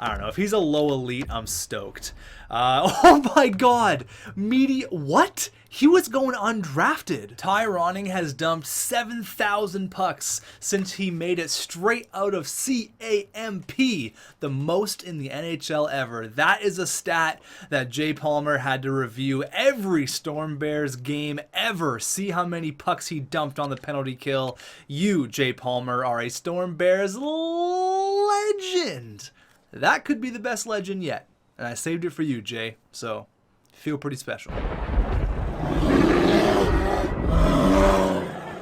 I don't know. If he's a low elite, I'm stoked. Oh my god! What? He was going undrafted. Ty Ronning has dumped 7,000 pucks since he made it straight out of CAMP, the most in the NHL ever. That is a stat that Jay Palmer had to review every Storm Bears game ever. See how many pucks he dumped on the penalty kill. You, Jay Palmer, are a Storm Bears legend. That could be the best legend yet. And I saved it for you, Jay. So, feel pretty special.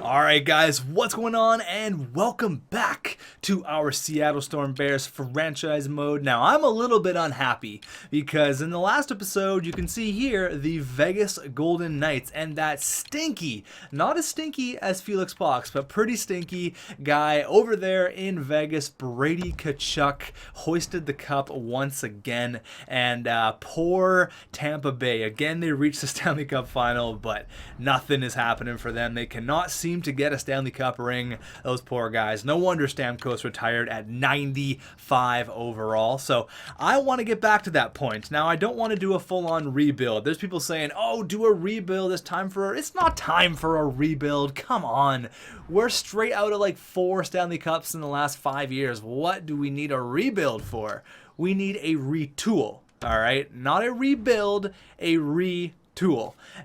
Alright guys, what's going on, and welcome back to our Seattle Storm Bears franchise mode. Now, I'm a little bit unhappy because in the last episode, you can see here the Vegas Golden Knights and that stinky, not as stinky as Felix Box, but pretty stinky guy over there in Vegas, Brady Tkachuk, hoisted the cup once again, and poor Tampa Bay. Again, they reached the Stanley Cup final, but nothing is happening for them. They cannot seem to get a Stanley Cup ring. Those poor guys. No wonder Stamkos retired at 95 overall. So I want to get back to that point. Now, I don't want to do a full-on rebuild. There's people saying, oh, do a rebuild. It's not time for a rebuild. Come on. We're straight out of like 4 Stanley Cups in the last 5 years. What do we need a rebuild for? We need a retool. All right? Not a rebuild, a retool.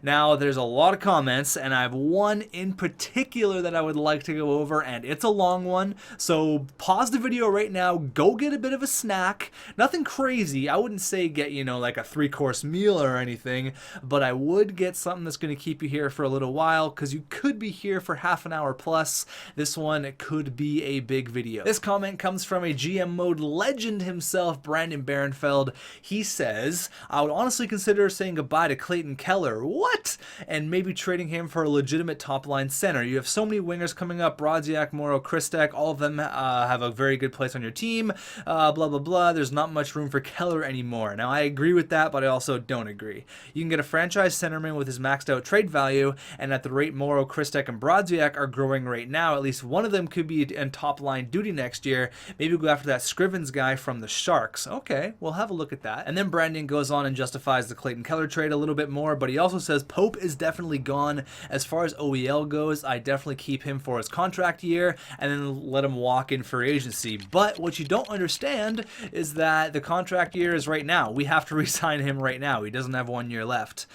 Now, there's a lot of comments, and I have one in particular that I would like to go over, and it's a long one. So pause the video right now, go get a bit of a snack. Nothing crazy. I wouldn't say get, like a 3-course meal or anything, but I would get something that's going to keep you here for a little while, because you could be here for half an hour plus. This one could be a big video. This comment comes from a GM mode legend himself, Brandon Barenfeld. He says, I would honestly consider saying goodbye to Clayton Keller. What? And maybe trading him for a legitimate top-line center. You have so many wingers coming up. Brodziak, Morrow, Kristek, all of them have a very good place on your team. Blah, blah, blah. There's not much room for Keller anymore. Now, I agree with that, but I also don't agree. You can get a franchise centerman with his maxed out trade value, and at the rate Morrow, Kristek, and Brodziak are growing right now, at least one of them could be in top-line duty next year. Maybe go after that Scrivens guy from the Sharks. Okay, we'll have a look at that. And then Brandon goes on and justifies the Clayton Keller trade a little bit more, but he also says Pope is definitely gone. As far as OEL goes, I definitely keep him for his contract year and then let him walk in free agency. But what you don't understand is that the contract year is right now. We have to re-sign him right now. He doesn't have 1 year left.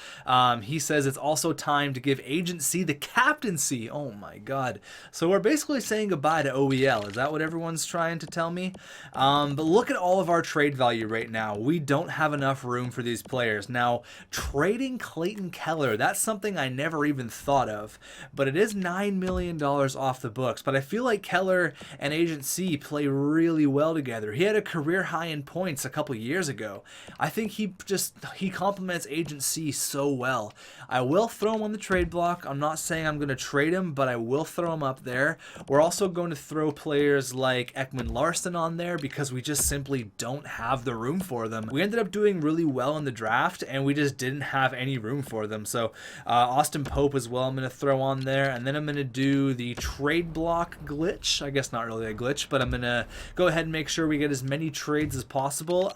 He says it's also time to give agency the captaincy. Oh my God. So we're basically saying goodbye to OEL. Is that what everyone's trying to tell me? But look at all of our trade value right now. We don't have enough room for these players. Now, trading Clayton Keller, that's something I never even thought of, but it is $9 million off the books. But I feel like Keller and Agent C play really well together. He had a career high in points a couple years ago. I think he complements Agent C so well. I will throw him on the trade block. I'm not saying I'm going to trade him, but I will throw him up there. We're also going to throw players like Ekman Larsson on there because we just simply don't have the room for them. We ended up doing really well in the draft, and we just didn't have any room for them. So Austin Pope as well I'm going to throw on there, and then I'm going to do the trade block glitch. I guess not really a glitch, but I'm going to go ahead and make sure we get as many trades as possible.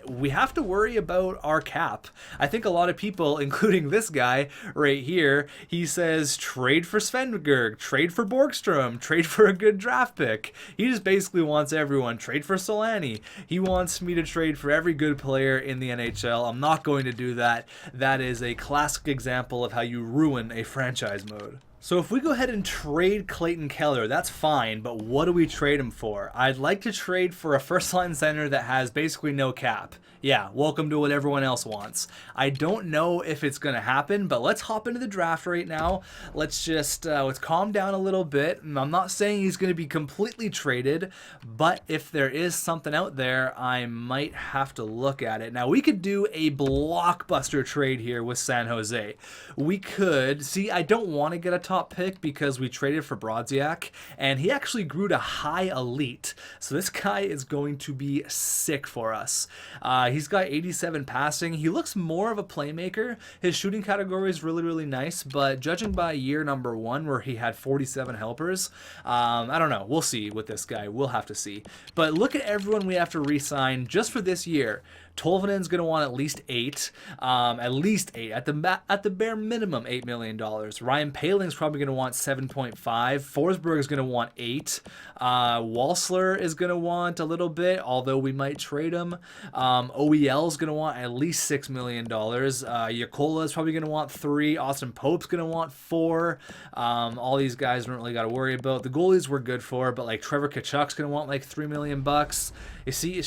We have to worry about our cap. I think a lot of people, including this guy right here, he says trade for Svenberg, trade for Borgstrom, trade for a good draft pick. He just basically wants everyone. Trade for Solani. He wants me to trade for every good player in the NHL. I'm not going to do that. That is a classic example of how you ruin a franchise mode. So if we go ahead and trade Clayton Keller, that's fine, but what do we trade him for? I'd like to trade for a first-line center that has basically no cap. Yeah, welcome to what everyone else wants. I don't know if it's going to happen, but let's hop into the draft right now. Let's just let's calm down a little bit. I'm not saying he's going to be completely traded, but if there is something out there, I might have to look at it. Now, we could do a blockbuster trade here with San Jose. We could, see, I don't want to get a top pick because we traded for Brodziak, and he actually grew to high elite. So this guy is going to be sick for us. He's got 87 passing. He looks more of a playmaker. His shooting category is really, really nice, but judging by year number 1 where he had 47 helpers, I don't know. We'll see with this guy. We'll have to see. But look at everyone we have to re-sign just for this year. Tolvanen's going to want at least 8. At least 8. At the bare minimum, $8 million. Ryan Paling's probably going to want 7.5. Forsberg is going to want 8. Walsler is going to want a little bit, although we might trade him. OEL is going to want at least $6 million. Yakola is probably going to want 3. Austin Pope's going to want 4. All these guys don't really got to worry about. The goalies we're good for, but like Trevor Tkachuk's going to want like $3 million. You see,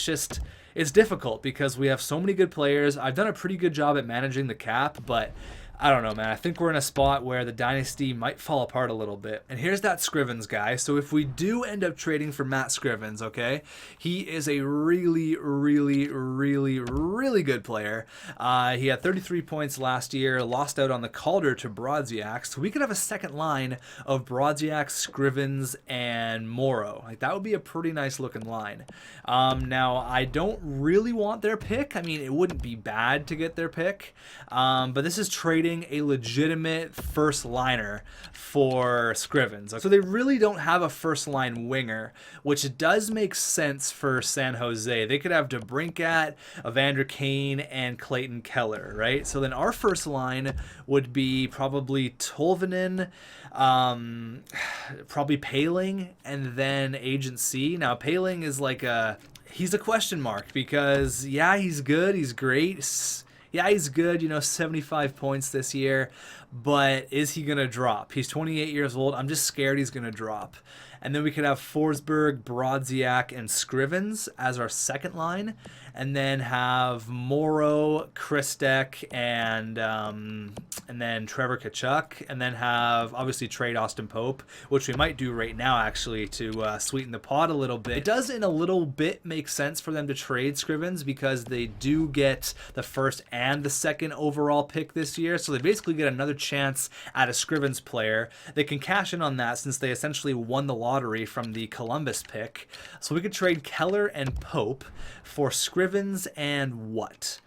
it's difficult because we have so many good players. I've done a pretty good job at managing the cap, but I don't know, man. I think we're in a spot where the dynasty might fall apart a little bit. And here's that Scrivens guy. So if we do end up trading for Matt Scrivens, okay, he is a really, really, really, really good player. He had 33 points last year, lost out on the Calder to Brodziak. So we could have a second line of Brodziak, Scrivens, and Morrow. Like, that would be a pretty nice looking line. Now, I don't really want their pick. I mean, it wouldn't be bad to get their pick. But this is trading a legitimate first liner for Scrivens. So they really don't have a first line winger, which does make sense for San Jose. They could have DeBrincat, Evander Kane, and Clayton Keller, right? So then our first line would be probably Tolvanen, probably Paling, and then Agent C. Now Paling is like he's a question mark because yeah, he's good, he's great. Yeah, he's good, 75 points this year, but is he going to drop? He's 28 years old. I'm just scared he's going to drop. And then we could have Forsberg, Brodziak, and Scrivens as our second line, and then have Morrow, Kristek, and then Trevor Tkachuk, and then have obviously trade Austin Pope, which we might do right now actually to sweeten the pot a little bit. It does in a little bit make sense for them to trade Scrivens because they do get the first and the second overall pick this year, so they basically get another chance at a Scrivens player. They can cash in on that since they essentially won the lottery from the Columbus pick. So we could trade Keller and Pope for Scrivens and what?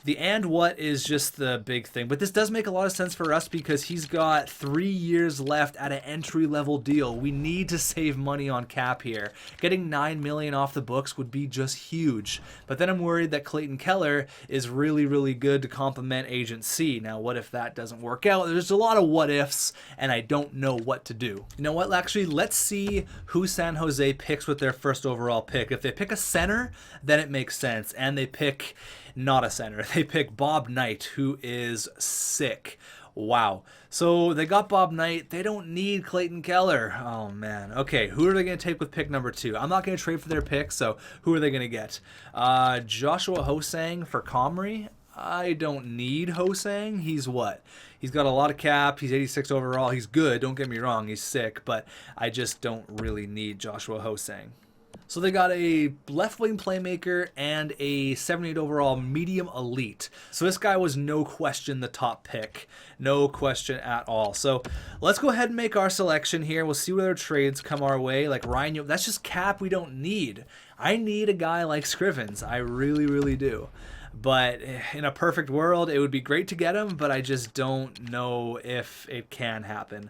The and what is just the big thing. But this does make a lot of sense for us because he's got 3 years left at an entry-level deal. We need to save money on cap here. Getting $9 million off the books would be just huge. But then I'm worried that Clayton Keller is really, really good to complement Agent C. Now, what if that doesn't work out? There's a lot of what ifs, and I don't know what to do. You know what? Actually, let's see who San Jose picks with their first overall pick. If they pick a center, then it makes sense. And they pick not a center. They pick Bob Knight, who is sick. Wow. So they got Bob Knight. They don't need Clayton Keller. Oh, man. Okay, who are they going to take with pick number 2? I'm not going to trade for their pick, so who are they going to get? Joshua Hosang for Comrie. I don't need Hosang. He's what? He's got a lot of cap. He's 86 overall. He's good. Don't get me wrong. He's sick, but I just don't really need Joshua Hosang. So they got a left-wing playmaker and a 78 overall medium elite. So this guy was no question the top pick. No question at all. So let's go ahead and make our selection here. We'll see what other trades come our way. Like Ryan, that's just cap we don't need. I need a guy like Scrivens. I really, really do. But in a perfect world, it would be great to get him, but I just don't know if it can happen.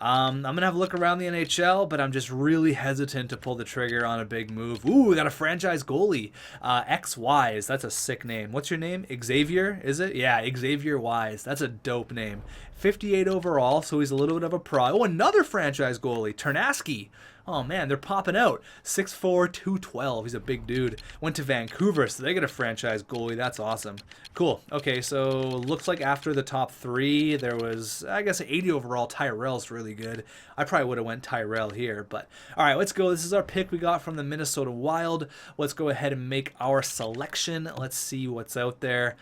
I'm going to have a look around the NHL, but I'm just really hesitant to pull the trigger on a big move. Ooh, we got a franchise goalie. X-Wise, that's a sick name. What's your name? Xavier, is it? Yeah, Xavier Wise. That's a dope name. 58 overall, so he's a little bit of a pro. Oh, another franchise goalie, Ternaski. Oh, man, they're popping out. 6'4", 212. He's a big dude. Went to Vancouver, so they get a franchise goalie. That's awesome. Cool. Okay, so looks like after the top 3, there was, I guess, 80 overall. Tyrell's really good. I probably would have went Tyrell here, but all right, let's go. This is our pick we got from the Minnesota Wild. Let's go ahead and make our selection. Let's see what's out there.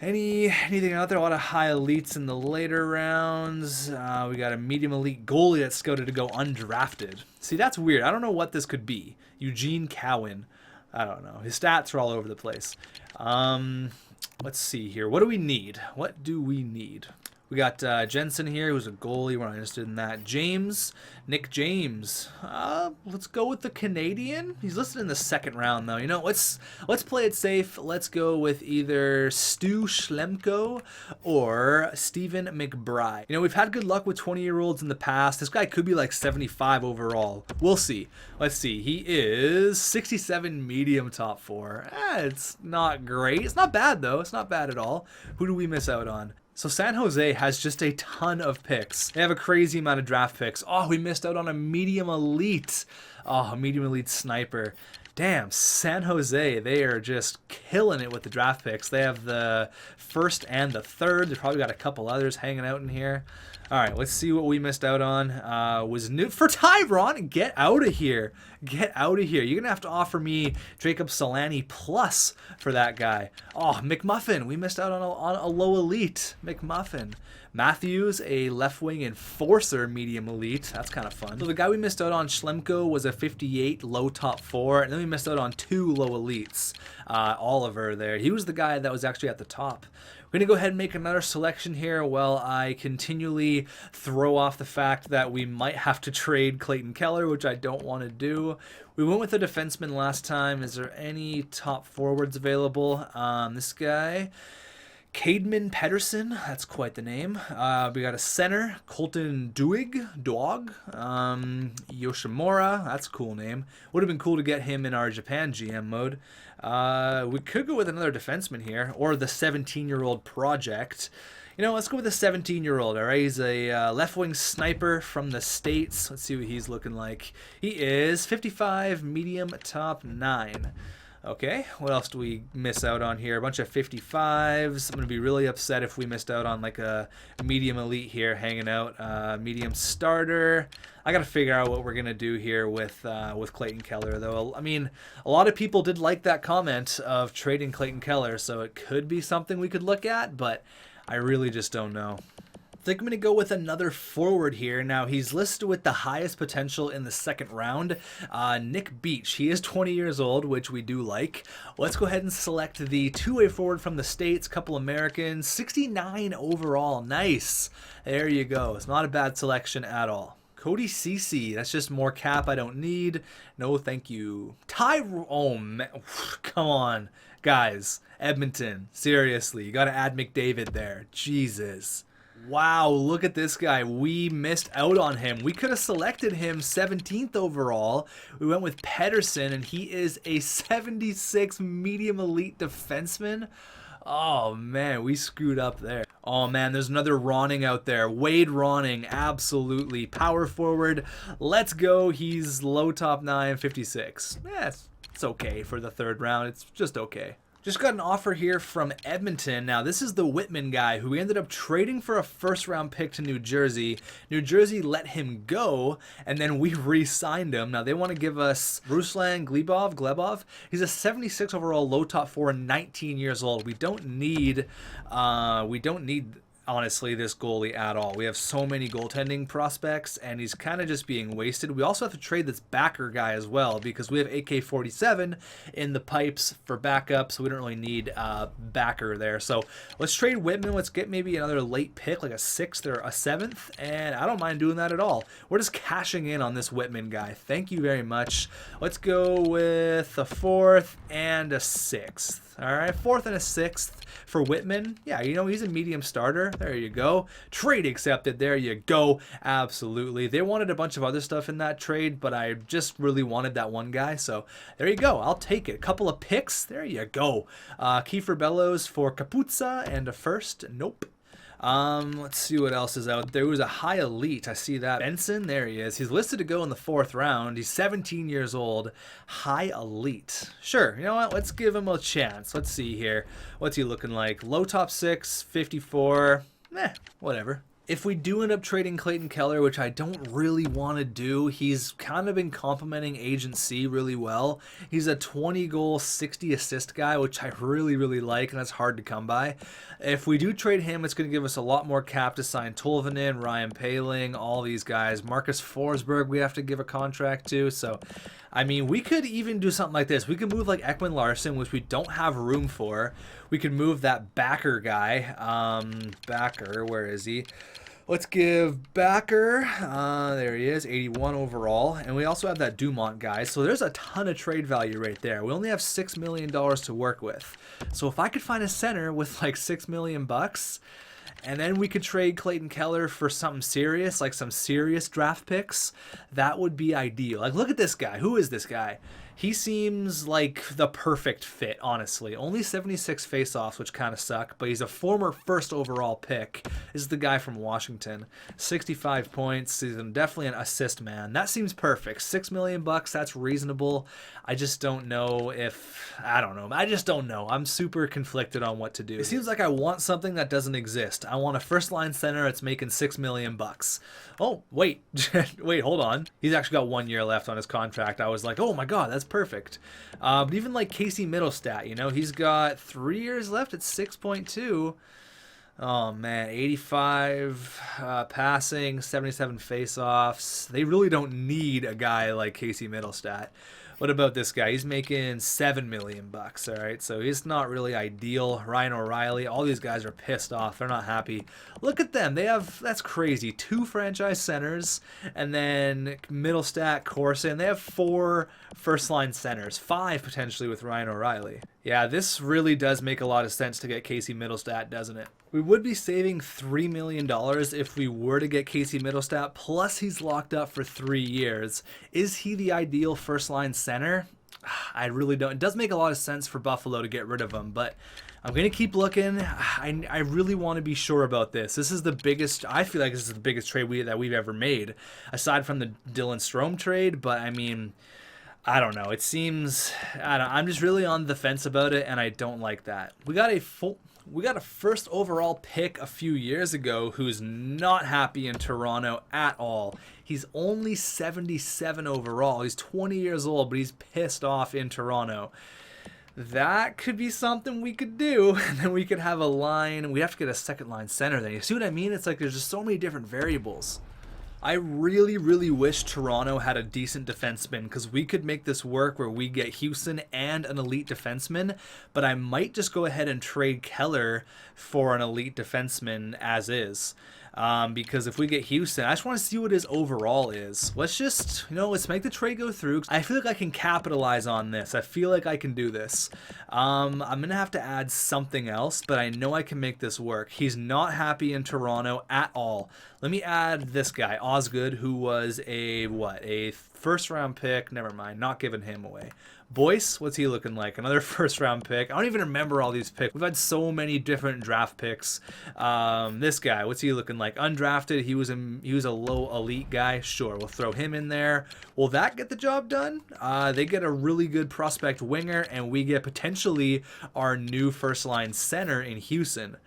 Anything out there? A lot of high elites in the later rounds. We got a medium elite goalie that's scouted to go undrafted. See, that's weird. I don't know what this could be. Eugene Cowan. I don't know. His stats are all over the place. Let's see here. What do we need? What do we need? We got Jensen here, who's a goalie. We're not interested in that. Nick James. Let's go with the Canadian. He's listed in the second round, though. You know, let's play it safe. Let's go with either Stu Schlemko or Stephen McBride. You know, we've had good luck with 20-year-olds in the past. This guy could be like 75 overall. We'll see. Let's see. He is 67 medium top 4. It's not great. It's not bad, though. It's not bad at all. Who do we miss out on? So San Jose has just a ton of picks. They have a crazy amount of draft picks. Oh, we missed out on a medium elite. Oh, a medium elite sniper. Damn, San Jose, they are just killing it with the draft picks. They have the first and the third. They probably got a couple others hanging out in here. All right, let's see what we missed out on. Was new for Tyron. Get out of here. Get out of here. You're going to have to offer me Jacob Solani plus for that guy. Oh, McMuffin. We missed out on a low elite. McMuffin. Matthews, a left wing enforcer medium elite. That's kind of fun. So the guy we missed out on, Schlemko, was a 58 low top 4. And then we missed out on 2 low elites. Oliver there. He was the guy that was actually at the top. We're going to go ahead and make another selection here while I continually throw off the fact that we might have to trade Clayton Keller, which I don't want to do. We went with a defenseman last time. Is there any top forwards available? This guy, Cademan Pedersen, that's quite the name. We got a center, Colton Dog, Yoshimura, that's a cool name. Would have been cool to get him in our Japan GM mode. We could go with another defenseman here, or the 17-year-old project. You know, let's go with the 17-year-old, all right? He's a left-wing sniper from the States. Let's see what he's looking like. He is 55, medium, top 9. Okay, what else do we miss out on here? A bunch of 55s. I'm going to be really upset if we missed out on like a medium elite here hanging out. Medium starter. I got to figure out what we're going to do here with Clayton Keller, though. I mean, a lot of people did like that comment of trading Clayton Keller, so it could be something we could look at, but I really just don't know. I think I'm going to go with another forward here. Now, he's listed with the highest potential in the second round, Nick Beach. He is 20 years old, which we do like. Let's go ahead and select the two-way forward from the States, couple Americans, 69 overall. Nice. There you go. It's not a bad selection at all. Cody Ceci, that's just more cap I don't need. No, thank you. Oh, man. Come on, guys. Edmonton, seriously. You got to add McDavid there. Jesus. Wow, look at this guy. We missed out on him. We could have selected him 17th overall. We went with Pedersen, and he is a 76 medium elite defenseman. Oh, man, we screwed up there. Oh, man, there's another Ronning out there. Wade Ronning, absolutely. Power forward. Let's go. He's low top 9, 56. Yeah, it's okay for the third round. It's just okay. Just got an offer here from Edmonton. Now, this is the Whitman guy who we ended up trading for a first-round pick to New Jersey. New Jersey let him go, and then we re-signed him. Now, they want to give us Ruslan Glebov. He's a 76 overall, low top 4, 19 years old. We don't need honestly, this goalie at all. We have so many goaltending prospects, and he's kind of just being wasted. We also have to trade this backer guy as well, because we have AK-47 in the pipes for backup, so we don't really need backer there. So let's trade Whitman. Let's get maybe another late pick, like a 6th or a 7th, and I don't mind doing that at all. We're just cashing in on this Whitman guy. Thank you very much. Let's go with a 4th and a 6th. All right, 4th and a 6th for Whitman. Yeah, you know, he's a medium starter. There you go. Trade accepted. There you go. Absolutely. They wanted a bunch of other stuff in that trade, but I just really wanted that one guy. So there you go. I'll take it. A couple of picks. There you go. Kiefer Bellows for Kaputsa and a 1st. Nope. Let's see what else is out. There was a high elite. I see that. Benson, there he is. He's listed to go in the 4th round. He's 17 years old. High elite. Sure, you know what? Let's give him a chance. Let's see here. What's he looking like? Low top 6, 54. Whatever. If we do end up trading Clayton Keller, which I don't really want to do, he's kind of been complimenting Agent C really well. He's a 20-goal, 60-assist guy, which I really, really like, and that's hard to come by. If we do trade him, it's going to give us a lot more cap to sign Tolvanen, Ryan Poehling, all these guys. Marcus Forsberg we have to give a contract to, so I mean, we could even do something like this. We could move like Ekman Larson, which we don't have room for. We could move that Backer guy. Backer, where is he? Let's give Backer, there he is, 81 overall. And we also have that Dumont guy. So there's a ton of trade value right there. We only have $6 million to work with. So if I could find a center with like $6 million bucks, and then we could trade Clayton Keller for something serious, like some serious draft picks, that would be ideal. Like, look at this guy. Who is this guy? He seems like the perfect fit, honestly. Only 76 faceoffs, which kind of suck, but he's a former first overall pick. This is the guy from Washington. 65 points. He's definitely an assist man. That seems perfect. $6 million bucks, that's reasonable. I just don't know if... I don't know. I just don't know. I'm super conflicted on what to do. It seems like I want something that doesn't exist. I want a first-line center that's making $6 million bucks. Oh, wait. Wait, hold on. He's actually got 1 year left on his contract. I was like, oh my god, that's perfect. But even like Casey Middlestat, you know, he's got 3 years left at 6.2. Oh man, 85 passing, 77 faceoffs. They really don't need a guy like Casey Middlestat. What about this guy? He's making $7 million bucks, all right? So he's not really ideal. Ryan O'Reilly, all these guys are pissed off. They're not happy. Look at them. They have, that's crazy, 2 franchise centers, and then Middlestat, Corson. They have 4 first-line centers, 5 potentially with Ryan O'Reilly. Yeah, this really does make a lot of sense to get Casey Middlestat, doesn't it? We would be saving $3 million if we were to get Casey Middlestat, plus he's locked up for 3 years. Is he the ideal first-line center? I really don't. It does make a lot of sense for Buffalo to get rid of him, but I'm going to keep looking. I really want to be sure about this. This is the biggest, I feel like this is the biggest trade that we've ever made, aside from the Dylan Strome trade, but I mean... I don't know. It seems... I'm just really on the fence about it, and I don't like that. We got a first overall pick a few years ago who's not happy in Toronto at all. He's only 77 overall. He's 20 years old, but he's pissed off in Toronto. That could be something we could do, and then we could have a line. We have to get a second line center then. You see what I mean? It's like there's just so many different variables. I really, really wish Toronto had a decent defenseman because we could make this work where we get Houston and an elite defenseman, but I might just go ahead and trade Keller for an elite defenseman as is. Because if we get Houston, I just want to see what his overall is. Let's just, let's make the trade go through. I feel like I can capitalize on this. I feel like I can do this. I'm going to have to add something else, but I know I can make this work. He's not happy in Toronto at all. Let me add this guy, Osgood, who was a first round pick. Never mind, not giving him away. Boyce, what's he looking like? Another first round pick. I don't even remember all these picks. We've had so many different draft picks. This guy, what's he looking like? Undrafted. He was a low elite guy. Sure, we'll throw him in there. Will that get the job done? They get a really good prospect winger, and we get potentially our new first line center in Houston.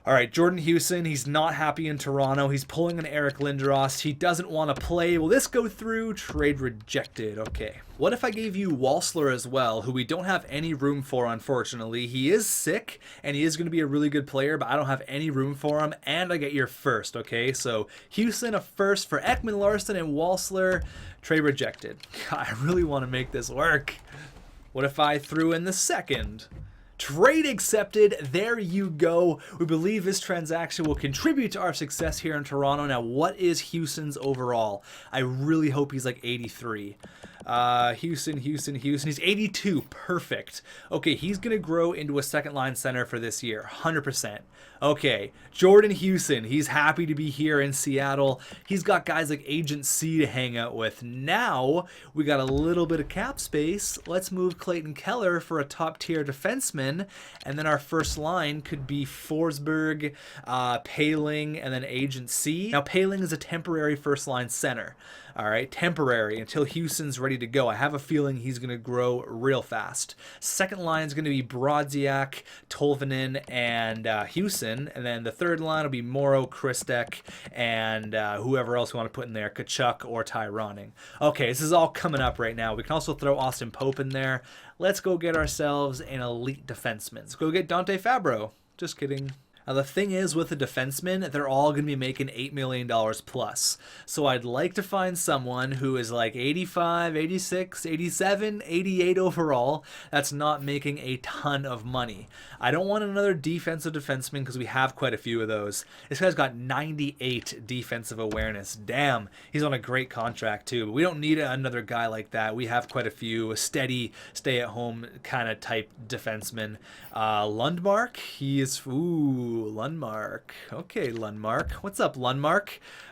All right, Jordan Houston, he's not happy in Toronto. He's pulling an Eric Lindros. He doesn't want to play. Will this go through? Trade rejected. Okay. What if I gave you Walsler as well, who we don't have any room for, unfortunately? He is sick, and he is going to be a really good player, but I don't have any room for him, and I get your first, okay? So Houston, a first for Ekman Larson and Walsler. Trade rejected. God, I really want to make this work. What if I threw in the second? Trade accepted. There you go. We believe this transaction will contribute to our success here in Toronto. Now, what is Houston's overall? I really hope he's like 83. Houston. He's 82. Perfect. Okay, he's going to grow into a second line center for this year. 100%. Okay, Jordan Houston. He's happy to be here in Seattle. He's got guys like Agent C to hang out with. Now, we got a little bit of cap space. Let's move Clayton Keller for a top-tier defenseman. And then our first line could be Forsberg, Paling, and then Agent C. Now, Paling is a temporary first-line center. All right, temporary until Houston's ready to go. I have a feeling he's going to grow real fast. Second line is going to be Brodziak, Tolvanen, and Houston. And then the third line will be Morrow, Kristek, and whoever else we want to put in there, Kachuk or Tyroning. Okay, this is all coming up right now. We can also throw Austin Pope in there. Let's go get ourselves an elite defenseman. Let's go get Dante Fabro. Just kidding. Now, the thing is with the defensemen, they're all going to be making $8 million plus. So I'd like to find someone who is like 85, 86, 87, 88 overall that's not making a ton of money. I don't want another defensive defenseman because we have quite a few of those. This guy's got 98 defensive awareness. Damn, he's on a great contract too. But we don't need another guy like that. We have quite a few, a steady, stay-at-home kind of type defenseman. Lundmark, he is... Ooh, Lundmark. Okay, Lundmark. What's up, Lundmark?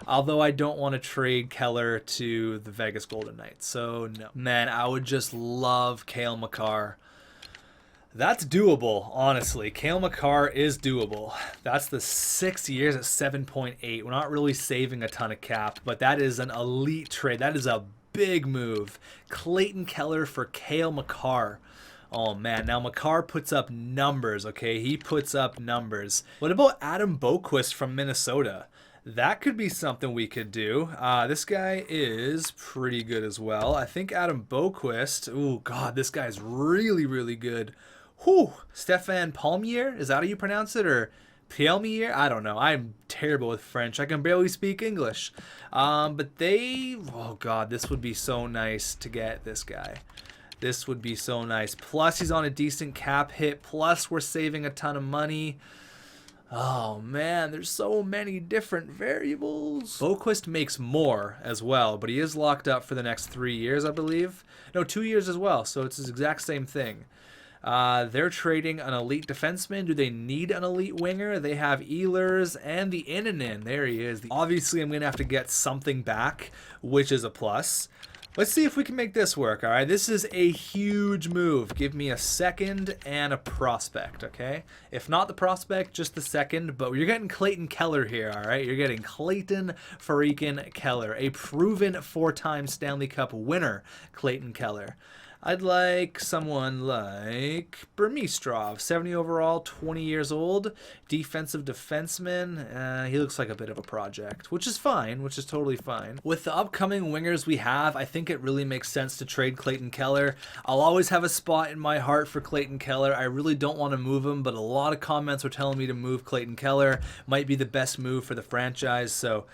Although I don't want to trade Keller to the Vegas Golden Knights, so no. Man, I would just love Cale Makar. That's doable, honestly. Cale Makar is doable. That's the 6 years at 7.8. We're not really saving a ton of cap, but that is an elite trade. That is a big move. Clayton Keller for Cale Makar. Oh, man. Now, Makar puts up numbers, okay? He puts up numbers. What about Adam Boqvist from Minnesota? That could be something we could do. This guy is pretty good as well. I think Adam Boqvist... Oh, God, this guy's really, really good. Whew. Stefan Palmier? Is that how you pronounce it? Or Palmier? I don't know. I'm terrible with French. I can barely speak English. But they... Oh, God, this would be so nice to get this guy. This would be so nice. Plus, he's on a decent cap hit. Plus, we're saving a ton of money. Oh, man, there's so many different variables. Boqvist makes more as well, but he is locked up for the next 3 years, I believe. No, 2 years as well, so it's the exact same thing. They're trading an elite defenseman. Do they need an elite winger? They have Ehlers and the Innanen. There he is. Obviously, I'm going to have to get something back, which is a plus. Let's see if we can make this work, all right? This is a huge move. Give me a second and a prospect, okay? If not the prospect, just the second. But you're getting Clayton Keller here, all right? You're getting Clayton freaking Keller, a proven 4-time Stanley Cup winner, Clayton Keller. I'd like someone like Burmistrov, 70 overall, 20 years old, defensive defenseman. He looks like a bit of a project, which is fine, which is totally fine. With the upcoming wingers we have, I think it really makes sense to trade Clayton Keller. I'll always have a spot in my heart for Clayton Keller. I really don't want to move him, but a lot of comments were telling me to move Clayton Keller. Might be the best move for the franchise, so...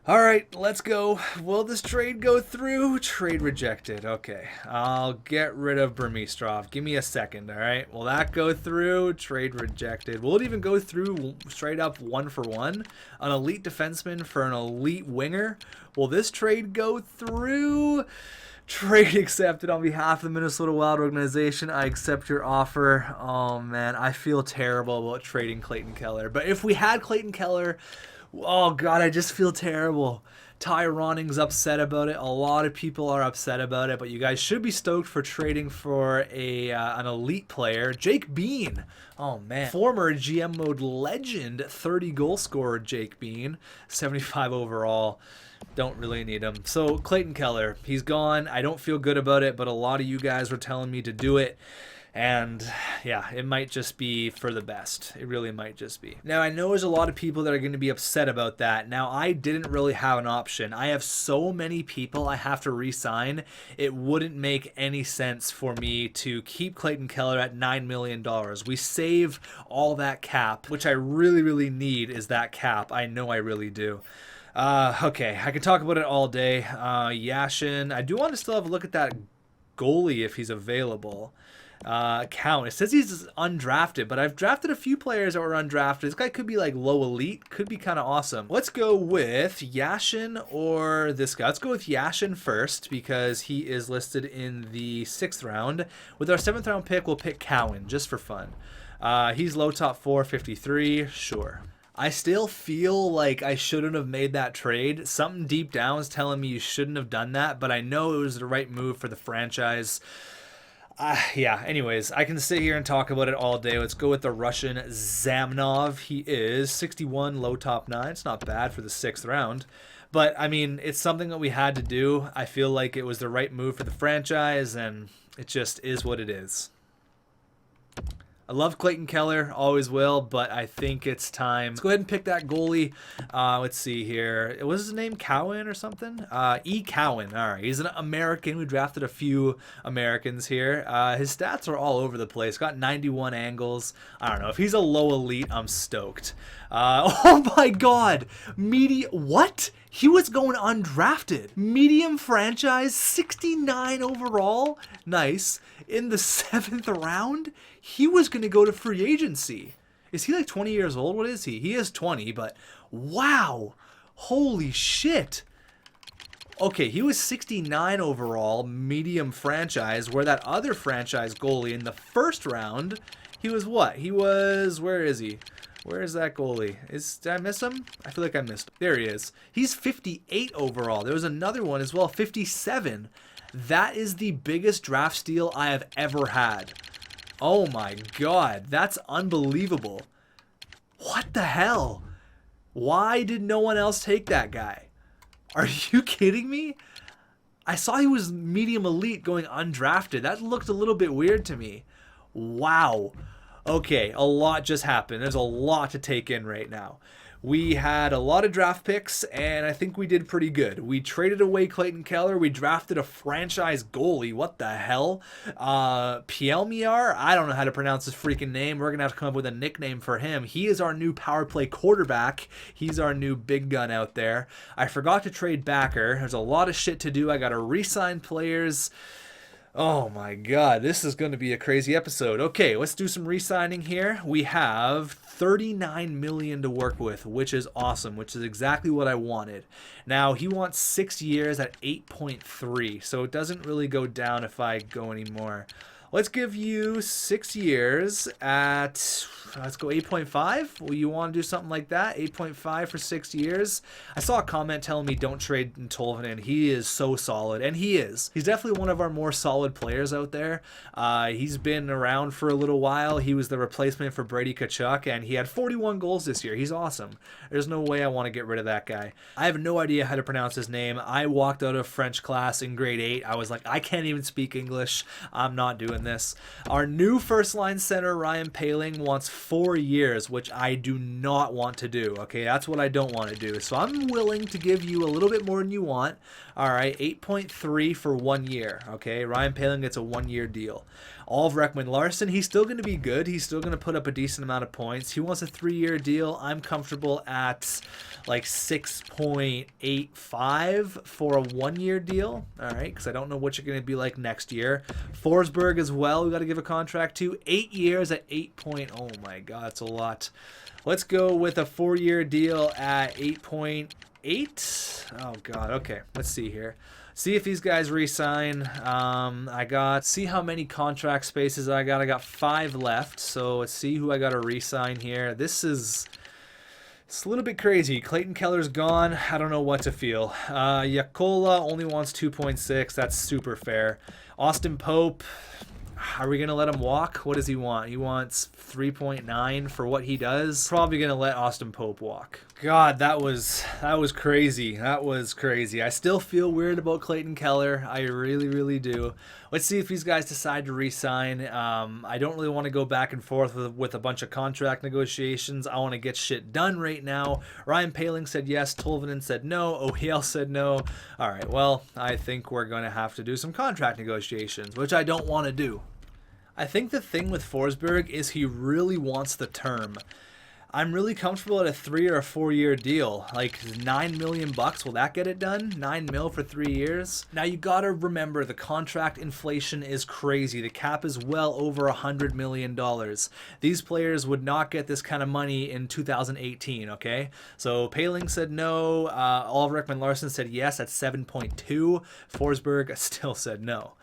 All right, let's go. Will this trade go through? Trade rejected. Okay, I'll get rid of Burmistrov. Give me a second, all right? Will that go through? Trade rejected. Will it even go through straight up 1-for-1? An elite defenseman for an elite winger? Will this trade go through? Trade accepted on behalf of the Minnesota Wild organization. I accept your offer. Oh, man, I feel terrible about trading Clayton Keller. But if we had Clayton Keller... Oh, God, I just feel terrible. Ty Ronning's upset about it. A lot of people are upset about it, but you guys should be stoked for trading for an elite player. Jake Bean. Oh, man. Former GM mode legend, 30-goal scorer Jake Bean, 75 overall. Don't really need him. So, Clayton Keller, he's gone. I don't feel good about it, but a lot of you guys were telling me to do it. And yeah, it might just be for the best. It really might just be. Now, I know there's a lot of people that are going to be upset about that. Now, I didn't really have an option. I have so many people I have to re-sign. It wouldn't make any sense for me to keep Clayton Keller at $9 million. We save all that cap, which I really, really need is that cap. I know I really do. Okay, I could talk about it all day. Yashin. I do want to still have a look at that goalie if he's available. Count. It says he's undrafted, but I've drafted a few players that were undrafted. This guy could be like low elite, could be kind of awesome. Let's go with Yashin or this guy. Let's go with Yashin first because he is listed in the 6th round. With our 7th round pick, we'll pick Cowan just for fun. He's low top 4, 53. Sure. I still feel like I shouldn't have made that trade. Something deep down is telling me you shouldn't have done that, but I know it was the right move for the franchise. Yeah, anyways, I can sit here and talk about it all day. Let's go with the Russian Zamnov. He is 61, low top 9. It's not bad for the 6th round. But, I mean, it's something that we had to do. I feel like it was the right move for the franchise, and it just is what it is. I love Clayton Keller, always will, but I think it's time. Let's go ahead and pick that goalie. Let's see here. Was his name Cowan or something? E. Cowan. All right, he's an American. We drafted a few Americans here. His stats are all over the place. Got 91 angles. I don't know. If he's a low elite, I'm stoked. Oh my God. What? He was going undrafted. Medium franchise, 69 overall. Nice. In the 7th round, he was going to go to free agency. Is he like 20 years old? What is he? He is 20, but wow. Holy shit. Okay, he was 69 overall, medium franchise, where that other franchise goalie in the 1st round, he was what? He was, where is he? Where is that goalie? Did I miss him? I feel like I missed him. There he is. He's 58 overall. There was another one as well, 57. That is the biggest draft steal I have ever had. Oh my God, that's unbelievable. What the hell? Why did no one else take that guy? Are you kidding me? I saw he was medium elite going undrafted. That looked a little bit weird to me. Wow. Okay, a lot just happened. There's a lot to take in right now. We had a lot of draft picks, and I think we did pretty good. We traded away Clayton Keller. We drafted a franchise goalie. What the hell? Pielmiar? I don't know how to pronounce his freaking name. We're going to have to come up with a nickname for him. He is our new power play quarterback. He's our new big gun out there. I forgot to trade backer. There's a lot of shit to do. I got to re-sign players. Oh my God, this is going to be a crazy episode. Okay, let's do some re-signing here. We have $39 million to work with, which is awesome, which is exactly what I wanted. Now, he wants 6 years at 8.3, so it doesn't really go down if I go anymore. Let's give you 6 years at, let's go 8.5. Well, you want to do something like that? 8.5 for 6 years. I saw a comment telling me don't trade in Tolvanen. He is so solid, and he is. He's definitely one of our more solid players out there. He's been around for a little while. He was the replacement for Brady Tkachuk, and he had 41 goals this year. He's awesome. There's no way I want to get rid of that guy. I have no idea how to pronounce his name. I walked out of French class in grade 8. I was like, I can't even speak English. I'm not doing this. Our new first line center, Ryan Poehling, wants 4 years, which I do not want to do. Okay, that's what I don't want to do. So I'm willing to give you a little bit more than you want. All right, 8.3 for 1 year. Okay, Ryan Poehling gets a 1-year deal. Oliver Ekman-Larsson, he's still going to be good. He's still going to put up a decent amount of points. He wants a 3-year deal. I'm comfortable at like 6.85 for a 1-year deal. All right, because I don't know what you're going to be like next year. Forsberg as well, we got to give a contract to. 8 years at 8. Oh my God, that's a lot. Let's go with a 4-year deal at 8.8. Oh God, okay, let's see here. See if these guys re-sign. See how many contract spaces I got. I got 5 left, so let's see who I got to re-sign here. It's a little bit crazy. Clayton Keller's gone. I don't know what to feel. Yakola only wants 2.6. That's super fair. Austin Pope, are we going to let him walk? What does he want? He wants 3.9 for what he does. Probably going to let Austin Pope walk. God, that was crazy. That was crazy. I still feel weird about Clayton Keller. I really, really do. Let's see if these guys decide to re-sign. I don't really want to go back and forth with a bunch of contract negotiations. I want to get shit done right now. Ryan Poehling said yes. Tolvanen said no. OEL said no. All right, well, I think we're going to have to do some contract negotiations, which I don't want to do. I think the thing with Forsberg is he really wants the term. I'm really comfortable at a 3 or a 4-year deal. Like $9 million, will that get it done? 9 mil for 3 years? Now you gotta remember the contract inflation is crazy. The cap is well over $100 million. These players would not get this kind of money in 2018, okay? So Poehling said no. Oliver Ekman-Larsson said yes at 7.2. Forsberg still said no.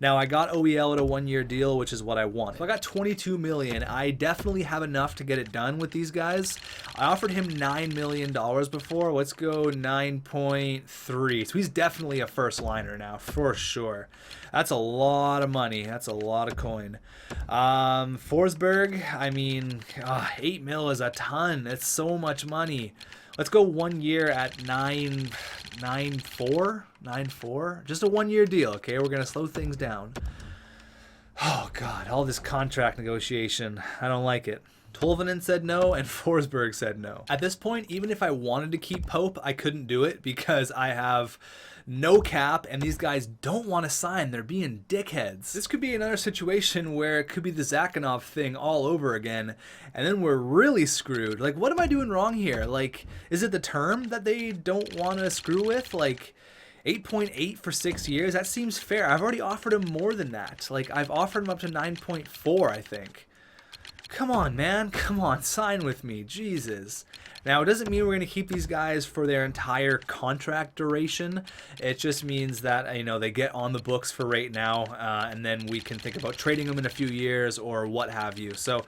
Now, I got OEL at a 1-year deal, which is what I wanted. So I got $22 million. I definitely have enough to get it done with these guys. I offered him $9 million before. Let's go 9.3. So he's definitely a first liner now, for sure. That's a lot of money. That's a lot of coin. Forsberg, I mean, 8 mil is a ton. That's so much money. Let's go 1 year at 9.4. Just a 1-year deal, okay? We're going to slow things down. Oh, God, all this contract negotiation. I don't like it. Tolvanen said no, and Forsberg said no. At this point, even if I wanted to keep Pope, I couldn't do it because I have no cap, and these guys don't want to sign. They're being dickheads. This could be another situation where it could be the Zakhanov thing all over again, and then we're really screwed. Like, what am I doing wrong here? Like, is it the term that they don't want to screw with? Like, 8.8 for 6 years? That seems fair. I've already offered him more than that. Like, I've offered him up to 9.4, I think. Come on, man. Come on, sign with me. Jesus. Now, it doesn't mean we're going to keep these guys for their entire contract duration. It just means that, you know, they get on the books for right now, and then we can think about trading them in a few years or what have you. So,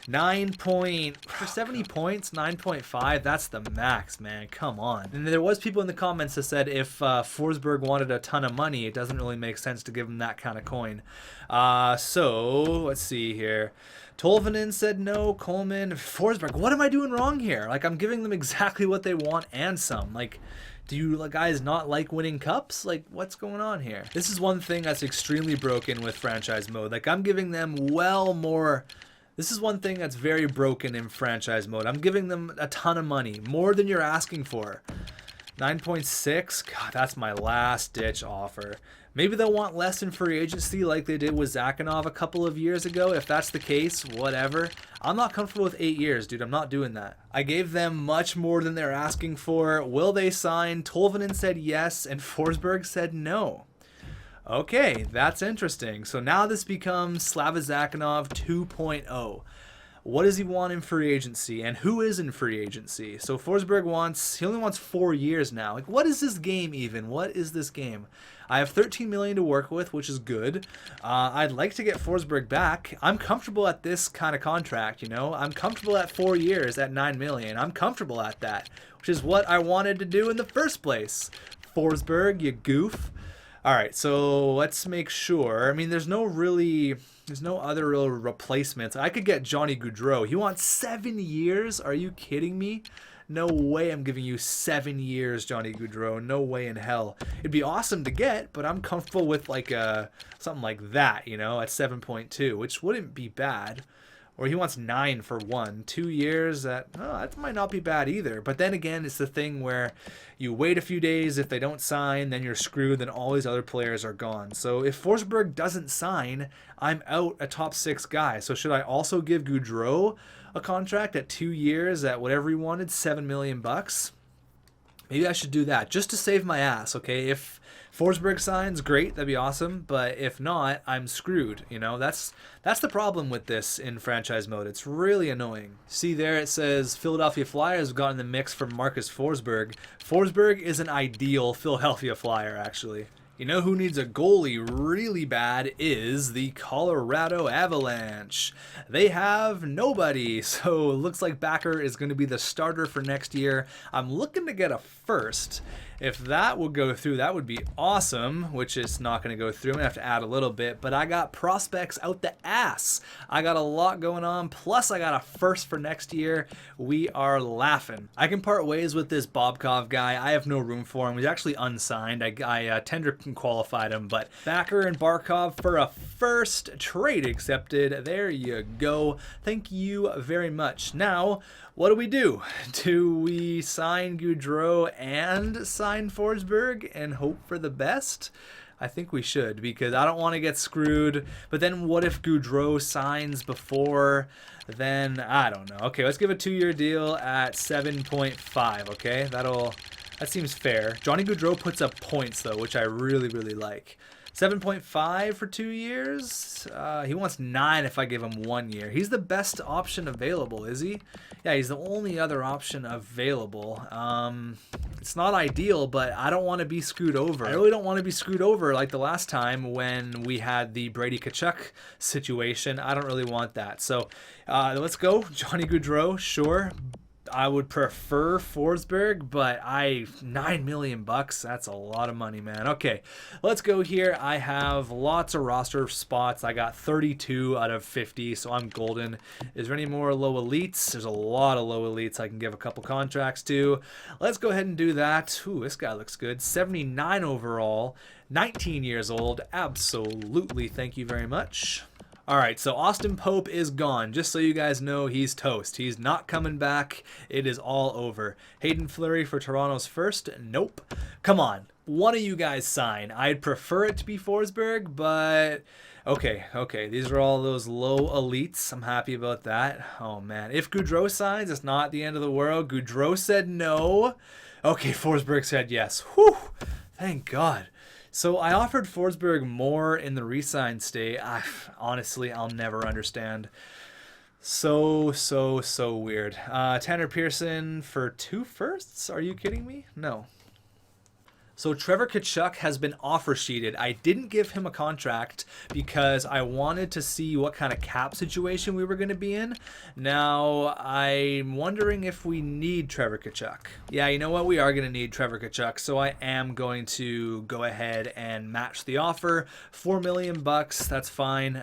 for 70 points, 9.5, that's the max, man. Come on. And there was people in the comments that said if Forsberg wanted a ton of money, it doesn't really make sense to give him that kind of coin. So, let's see here. Tolvanen said no. Coleman, Forsberg. What am I doing wrong here? Like, I'm giving them exactly what they want and some. Like, do you guys not like winning cups? Like, what's going on here? This is one thing that's extremely broken with franchise mode. Like, I'm giving them well more. This is one thing that's very broken in franchise mode. I'm giving them a ton of money, more than you're asking for. 9.6, God, that's my last ditch offer. Maybe they'll want less in free agency like they did with Zakhanov a couple of years ago. If that's the case, whatever. I'm not comfortable with 8 years, dude. I'm not doing that. I gave them much more than they're asking for. Will they sign? Tolvanen said yes, and Forsberg said no. Okay, that's interesting. So now this becomes Slava Zakhanov 2.0. What does he want in free agency, and who is in free agency? So Forsberg he only wants 4 years now. Like, what is this game even? What is this game? I have 13 million to work with, which is good. I'd like to get Forsberg back. I'm comfortable at this kind of contract, you know? I'm comfortable at 4 years at 9 million. I'm comfortable at that, which is what I wanted to do in the first place. Forsberg, you goof. All right, so let's make sure. I mean, there's no other real replacements. I could get Johnny Gaudreau. He wants 7 years. Are you kidding me? No way I'm giving you 7 years, Johnny Gaudreau. No way in hell. It'd be awesome to get, but I'm comfortable with like something like that, you know, at 7.2, which wouldn't be bad. Or he wants 9 for 1. 2 years, that might not be bad either. But then again, it's the thing where you wait a few days. If they don't sign, then you're screwed. Then all these other players are gone. So if Forsberg doesn't sign, I'm out a top 6 guy. So should I also give Gaudreau a contract at 2 years at whatever he wanted, $7 million bucks? Maybe I should do that just to save my ass, okay? If Forsberg signs, great, that'd be awesome. But if not, I'm screwed, you know? That's the problem with this in franchise mode. It's really annoying. See there, it says Philadelphia Flyers have gotten the mix for Marcus Forsberg. Forsberg is an ideal Philadelphia Flyer, actually. You know who needs a goalie really bad is the Colorado Avalanche. They have nobody, so it looks like Backer is going to be the starter for next year. I'm looking to get a first. If that will go through, that would be awesome, which is not going to go through. I'm going to have to add a little bit, but I got prospects out the ass. I got a lot going on, plus I got a first for next year. We are laughing. I can part ways with this Bobkov guy. I have no room for him. He's actually unsigned. I tender qualified him, but Backer and Barkov for a first, trade accepted. There you go. Thank you very much. Now, what do we do? Do we sign Gaudreau and sign Forsberg and hope for the best? I think we should, because I don't want to get screwed. But then what if Gaudreau signs before? Then I don't know. Okay, let's give a 2-year deal at 7.5. Okay, that seems fair. Johnny Gaudreau puts up points though, which I really, really like. 7.5 for 2 years. He wants 9 if I give him 1 year. He's the best option available, is he? Yeah, he's the only other option available. It's not ideal, but I don't want to be screwed over. I really don't want to be screwed over like the last time when we had the Brady Tkachuk situation. I don't really want that. So let's go. Johnny Gaudreau, sure. I would prefer Forsberg, but 9 million bucks, that's a lot of money, man. Okay, let's go here. I have lots of roster spots. I got 32 out of 50, so I'm golden. Is there any more low elites? There's a lot of low elites I can give a couple contracts to. Let's go ahead and do that. Ooh, this guy looks good. 79 overall, 19 years old. Absolutely, thank you very much. All right, so Austin Pope is gone. Just so you guys know, he's toast. He's not coming back. It is all over. Hayden Fleury for Toronto's first? Nope. Come on. One of you guys sign. I'd prefer it to be Forsberg, but okay. These are all those low elites. I'm happy about that. Oh, man. If Goudreau signs, it's not the end of the world. Goudreau said no. Okay, Forsberg said yes. Whew. Thank God. So I offered Forsberg more in the re-sign state. Honestly, I'll never understand. So weird. Tanner Pearson for 2 firsts? Are you kidding me? No. So Trevor Tkachuk has been offer sheeted. I didn't give him a contract because I wanted to see what kind of cap situation we were going to be in. Now, I'm wondering if we need Trevor Tkachuk. Yeah, you know what? We are going to need Trevor Tkachuk, so I am going to go ahead and match the offer. $4 million bucks. That's fine.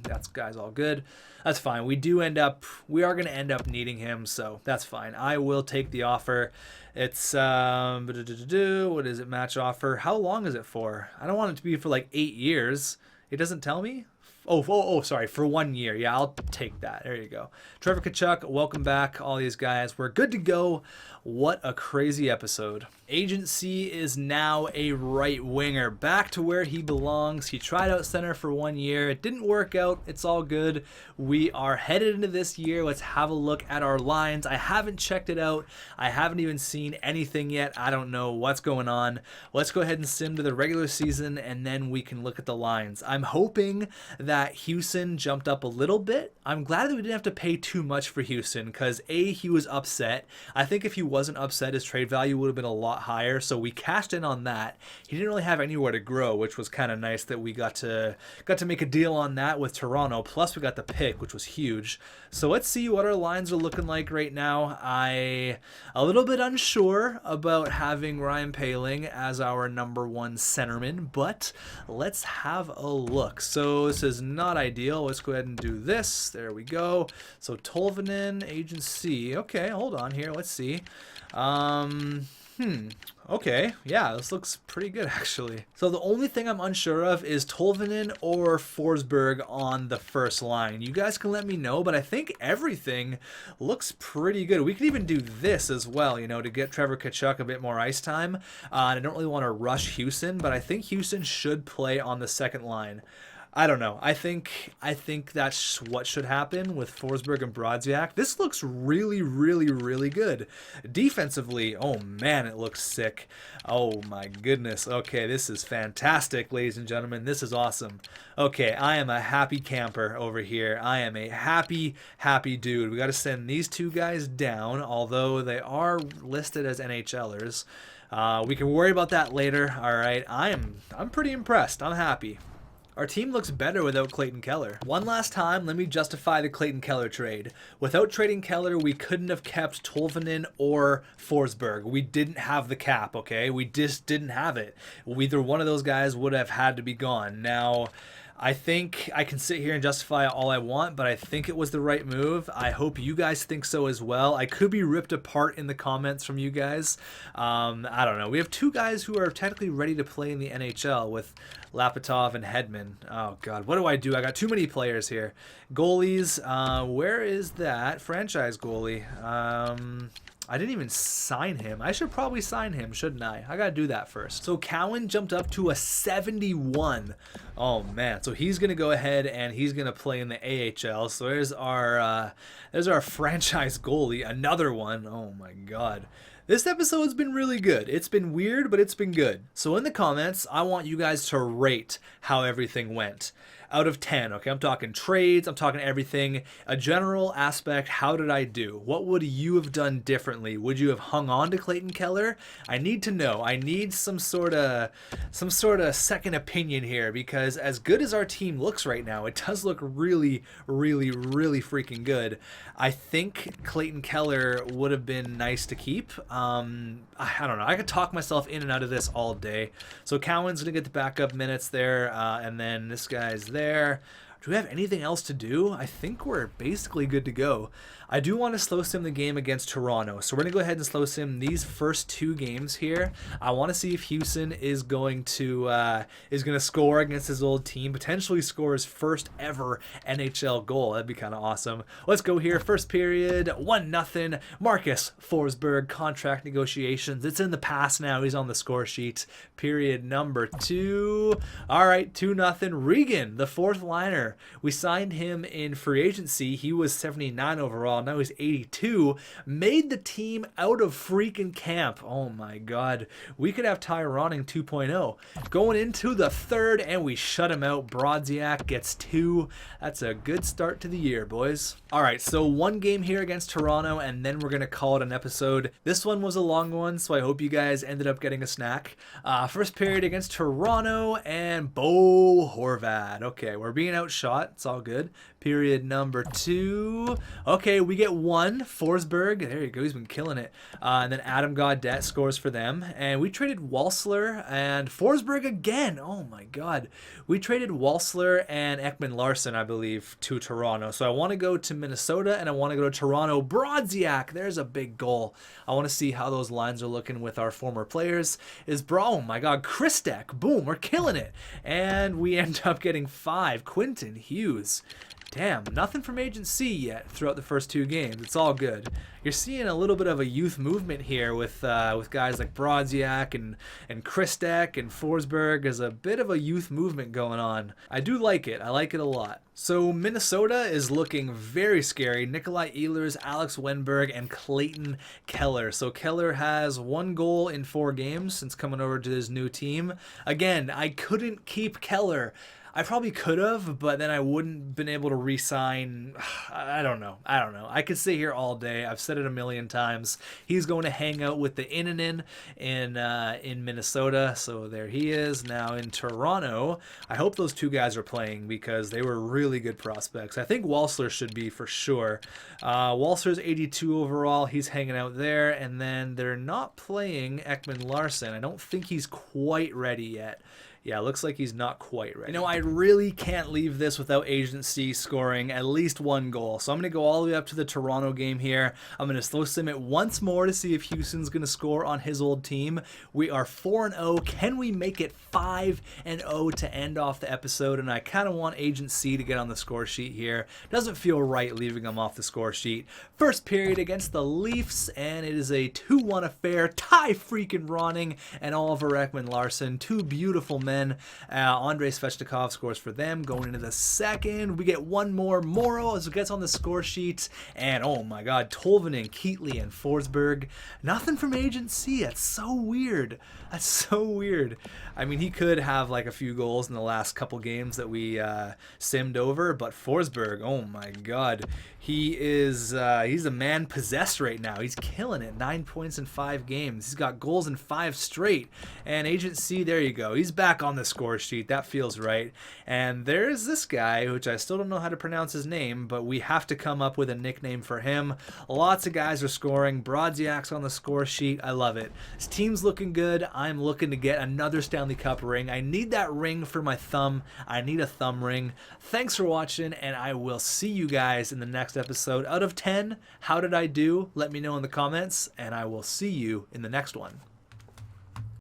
That's guys all good. That's fine. We are going to end up needing him, so that's fine. I will take the offer. It's what is it? Match offer. How long is it for? I don't want it to be for like 8 years. It doesn't tell me. Oh, sorry, for 1 year. Yeah, I'll take that. There you go. Trevor Tkachuk, welcome back, all these guys. We're good to go. What a crazy episode. Agent C is now a right winger, back to where he belongs. He tried out center for 1 year. It didn't work out. It's all good. We are headed into this year. Let's have a look at our lines. I haven't checked it out. I haven't even seen anything yet. I don't know what's going on. Let's go ahead and sim to the regular season, and then we can look at the lines. I'm hoping that Houston jumped up a little bit. I'm glad that we didn't have to pay too much for Houston because he was upset. I think if he wasn't upset, his trade value would have been a lot higher, so we cashed in on that. He didn't really have anywhere to grow, which was kind of nice that we got to make a deal on that with Toronto. Plus we got the pick, which was huge. So let's see what our lines are looking like right now. I a little bit unsure about having Ryan Poehling as our #1 centerman, but let's have a look. So this is not ideal. Let's go ahead and do this. There we go. So Tolvanen, Agent C. Okay, hold on here. Let's see. Okay, yeah, this looks pretty good actually. So the only thing I'm unsure of is Tolvanen or Forsberg on the first line. You guys can let me know, but I think everything looks pretty good. We could even do this as well, to get Trevor Tkachuk a bit more ice time. I don't really want to rush Houston, but I think Houston should play on the second line. I don't know. I think that's what should happen with Forsberg and Brodziak. This looks really, really, really good. Defensively, oh man, it looks sick. Oh my goodness. Okay, this is fantastic, ladies and gentlemen. This is awesome. Okay, I am a happy camper over here. I am a happy, happy dude. We got to send these 2 guys down, although they are listed as NHLers. We can worry about that later. All right, I'm pretty impressed. I'm happy. Our team looks better without Clayton Keller. One last time, let me justify the Clayton Keller trade. Without trading Keller, we couldn't have kept Tolvanen or Forsberg. We didn't have the cap, okay? We just didn't have it. Either one of those guys would have had to be gone. Now, I think I can sit here and justify all I want, but I think it was the right move. I hope you guys think so as well. I could be ripped apart in the comments from you guys. I don't know. We have 2 guys who are technically ready to play in the NHL with Lapitov and Hedman. Oh, God. What do? I got too many players here. Goalies. Where is that? Franchise goalie. I didn't even sign him. I should probably sign him, shouldn't I? I gotta do that first. So Cowan jumped up to a 71. Oh man, so he's gonna go ahead and he's gonna play in the AHL. So there's our franchise goalie, another one. Oh my God. This episode's been really good. It's been weird, but it's been good. So in the comments, I want you guys to rate how everything went. Out of 10, okay? I'm talking trades, I'm talking everything. A general aspect, how did I do? What would you have done differently? Would you have hung on to Clayton Keller? I need to know. I need some sort of second opinion here, because as good as our team looks right now, it does look really, really, really freaking good. I think Clayton Keller would have been nice to keep. I don't know. I could talk myself in and out of this all day. So Cowan's gonna get the backup minutes there, and then this guy's there. Do we have anything else to do? I think we're basically good to go. I do want to slow sim the game against Toronto, so we're going to go ahead and slow sim these first 2 games here. I want to see if Houston is going to score against his old team, potentially score his first ever NHL goal. That'd be kind of awesome. Let's go here. First period, 1-0. Marcus Forsberg, contract negotiations. It's in the past now. He's on the score sheet. Period number 2. All right, 2-0. Regan, the 4th liner. We signed him in free agency. He was 79 overall. Now he's 82. Made the team out of freaking camp. Oh my god. We could have Tyroning 2.0. Going into the 3rd, and we shut him out. Brodziak gets 2. That's a good start to the year, boys. All right, so 1 game here against Toronto, and then we're going to call it an episode. This one was a long one, so I hope you guys ended up getting a snack. First period against Toronto, and Bo Horvat. Okay, we're being outshot. It's all good. Period number 2. Okay, we get 1. Forsberg, there you go, he's been killing it. And then Adam Gaudette scores for them. And we traded Walsler and Forsberg again. Oh my god. We traded Walsler and Ekman Larson, I believe, to Toronto. So I want to go to Minnesota and I want to go to Toronto. Brodziak, there's a big goal. I want to see how those lines are looking with our former players. Oh my god, Christek, boom, we're killing it. And we end up getting 5. Quentin Hughes. Damn, nothing from Agent C yet throughout the first 2 games. It's all good. You're seeing a little bit of a youth movement here with guys like Brodziak and Christek and Forsberg. There's a bit of a youth movement going on. I do like it. I like it a lot. So Minnesota is looking very scary. Nikolai Ehlers, Alex Wenberg, and Clayton Keller. So Keller has 1 goal in 4 games since coming over to his new team. Again, I couldn't keep Keller. I probably could have, but then I wouldn't been able to re-sign. I don't know. I could sit here all day. I've said it a million times. He's going to hang out with the Innanen in Minnesota. So there he is now in Toronto. I hope those 2 guys are playing because they were really good prospects. I think Walsler should be for sure. Walsler's 82 overall. He's hanging out there. And then they're not playing Ekman Larson. I don't think he's quite ready yet. Yeah, looks like he's not quite ready. You know, I really can't leave this without Agent C scoring at least 1 goal. So I'm going to go all the way up to the Toronto game here. I'm going to slow sim it once more to see if Houston's going to score on his old team. We are 4-0. Can we make it 5-0 to end off the episode? And I kind of want Agent C to get on the score sheet here. Doesn't feel right leaving him off the score sheet. First period against the Leafs, and it is a 2-1 affair. Ty freaking Ronning and Oliver Ekman Larson, 2 beautiful men. Andrei Svechnikov scores for them. Going into the 2nd, we get 1 more. Morrow as it gets on the score sheet. And oh my god, Tolvanen, Keatley, and Forsberg. Nothing from Agent C. That's so weird. That's so weird. I mean, he could have like a few goals in the last couple games that we simmed over, but Forsberg, oh my god. He's a man possessed right now. He's killing it. 9 points in 5 games. He's got goals in 5 straight. And Agent C, there you go. He's back on the score sheet. That feels right. And there's this guy, which I still don't know how to pronounce his name, but we have to come up with a nickname for him. Lots of guys are scoring. Brodziak's on the score sheet. I love it. His team's looking good. I'm looking to get another Stanley Cup ring. I need that ring for my thumb. I need a thumb ring. Thanks for watching, and I will see you guys in the next episode. Out of 10, how did I do? Let me know in the comments, and I will see you in the next one.